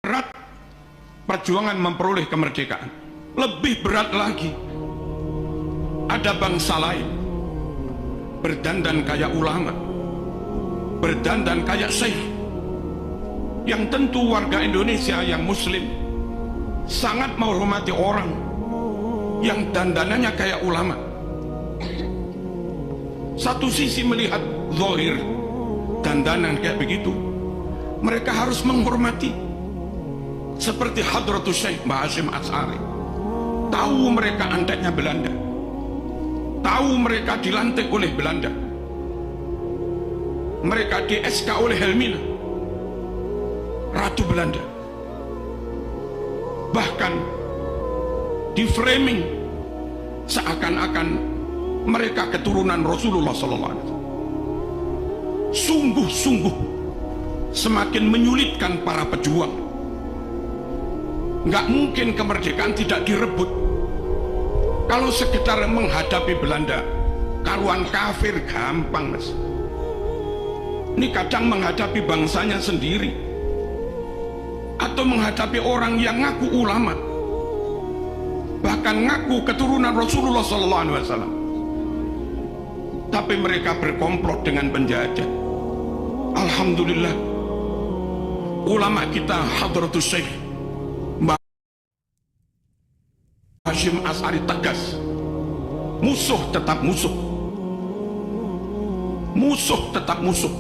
Berat perjuangan memperoleh kemerdekaan, lebih berat lagi ada bangsa lain berdandan kayak ulama, berdandan kayak syekh, yang tentu warga Indonesia yang muslim sangat menghormati orang yang dandanannya kayak ulama. Satu sisi melihat zahir dandanan kayak begitu, mereka harus menghormati, seperti Hadratus Syekh Mbah Hasyim Asy'ari. Tahu mereka anteknya Belanda, tahu mereka dilantik oleh Belanda, mereka di SK oleh Helmina, Ratu Belanda, bahkan di framing seakan-akan mereka keturunan Rasulullah SAW. Sungguh-sungguh semakin menyulitkan para pejuang. Nggak mungkin kemerdekaan tidak direbut. Kalau sekedar menghadapi Belanda, karuan kafir gampang, Mas. Ini kadang menghadapi bangsanya sendiri, atau menghadapi orang yang ngaku ulama, bahkan ngaku keturunan Rasulullah SAW, tapi mereka berkomplot dengan penjajah. Alhamdulillah, ulama kita Hadratus Syekh Mbah Hasyim Asy'ari tegas, musuh tetap musuh, musuh tetap musuh,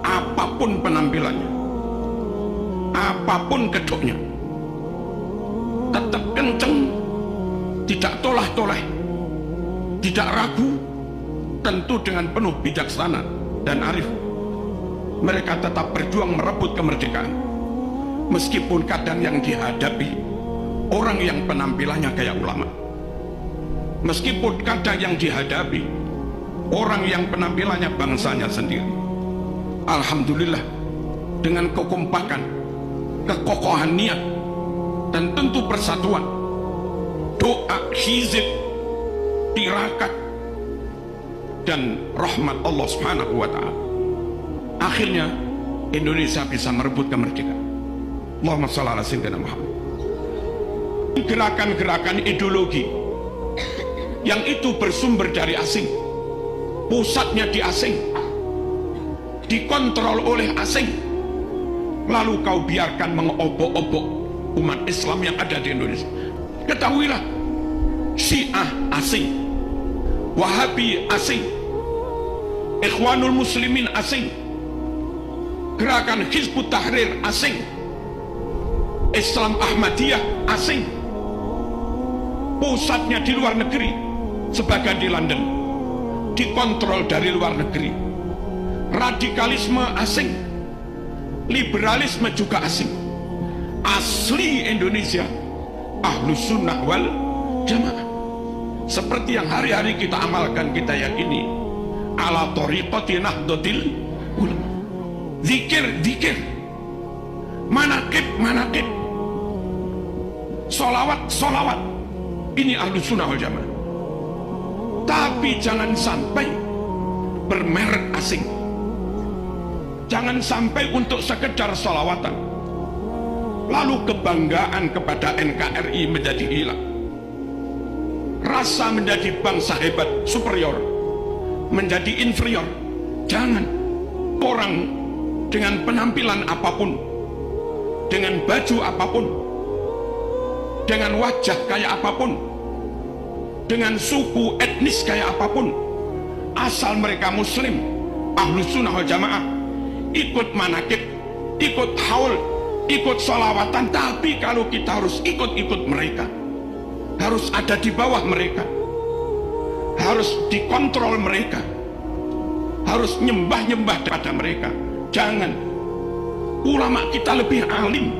apapun penampilannya, apapun kedoknya, tetap kenceng, tidak tolah-toleh, tidak ragu, tentu dengan penuh bijaksana dan arif. Mereka tetap berjuang merebut kemerdekaan, meskipun kadang yang dihadapi orang yang penampilannya kayak ulama, meskipun kadang yang dihadapi orang yang penampilannya bangsanya sendiri. Alhamdulillah, dengan kekompakan, kekokohan niat, dan tentu persatuan, doa, hizib, tirakat, dan rahmat Allah Subhanahu wa Ta'ala, akhirnya Indonesia bisa merebut kemerdekaan. Allahumma shalli ala sayyidina Muhammad. Gerakan-gerakan ideologi yang itu bersumber dari asing, pusatnya di asing, dikontrol oleh asing, lalu kau biarkan mengobok-obok umat Islam yang ada di Indonesia. Ketahuilah, Syiah asing, Wahabi asing, Ikhwanul Muslimin asing, gerakan Hizbut Tahrir asing, Islam Ahmadiyah asing, pusatnya di luar negeri, sebagian di London, dikontrol dari luar negeri. Radikalisme asing, liberalisme juga asing. Asli Indonesia Ahlus Sunnah wal Jamaah, seperti yang hari-hari kita amalkan, kita yakini, ala thoriqati nahdlatil ulama. Zikir, manaqib, solawat, ini Ahlus Sunnah wal Jamaah. Tapi jangan sampai bermerek asing, jangan sampai untuk sekedar solawatan lalu kebanggaan kepada NKRI menjadi hilang, rasa menjadi bangsa hebat, superior, menjadi inferior. Jangan. Orang dengan penampilan apapun, dengan baju apapun, dengan wajah kayak apapun, dengan suku etnis kayak apapun, asal mereka muslim, Ahlus Sunnah wal Jamaah, ikut manakib, ikut haul, ikut sholawatan. Tapi kalau kita harus ikut mereka, harus ada di bawah mereka, harus dikontrol mereka, harus nyembah kepada mereka. Jangan. Ulama kita lebih alim,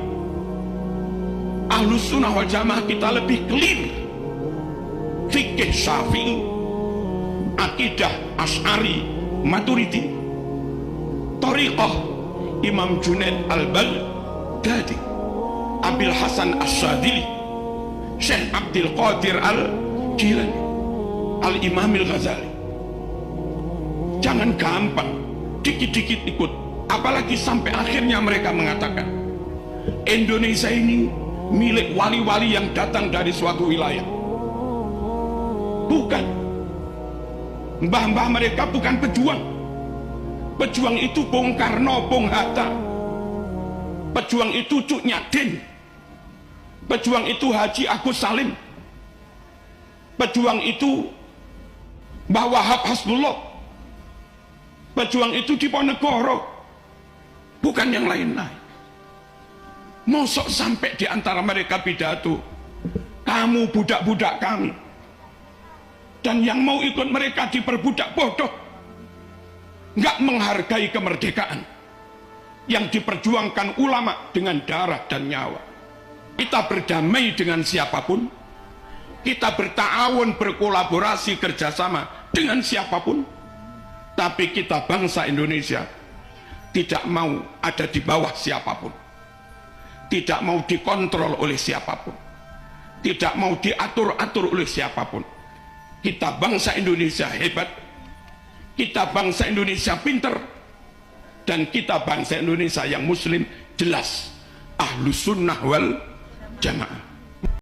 Ahlus Sunnah wal Jamaah kita lebih clear, fikih Syafi'i, akidah Asy'ari Maturidi, thariqah Imam Junaid al-Baghdadi, Abil Hasan Asy-Syadzili, Syekh Abdul Qadir al-Jilani, Al-Imam al-Ghazali. Jangan gampang dikit-dikit ikut, apalagi sampai akhirnya mereka mengatakan Indonesia ini milik wali-wali yang datang dari suatu wilayah. Bukan. Mbah-mbah mereka bukan pejuang. Pejuang itu Bung Karno, Bung Hatta. Pejuang itu Cuk Nyadin. Pejuang itu Haji Agus Salim. Pejuang itu Mbah Wahab Hasbullah. Pejuang itu Diponegoro. Bukan yang lain-lain. Mosok sampai di antara mereka pidato, kamu budak-budak kami. Dan yang mau ikut mereka diperbudak, bodoh. Nggak menghargai kemerdekaan yang diperjuangkan ulama dengan darah dan nyawa. Kita berdamai dengan siapapun, kita bertawun, berkolaborasi, kerjasama dengan siapapun, tapi kita bangsa Indonesia tidak mau ada di bawah siapapun, tidak mau dikontrol oleh siapapun, tidak mau diatur-atur oleh siapapun. Kita bangsa Indonesia hebat, kita bangsa Indonesia pinter, dan kita bangsa Indonesia yang muslim jelas Ahlus Sunnah wal Jamaah.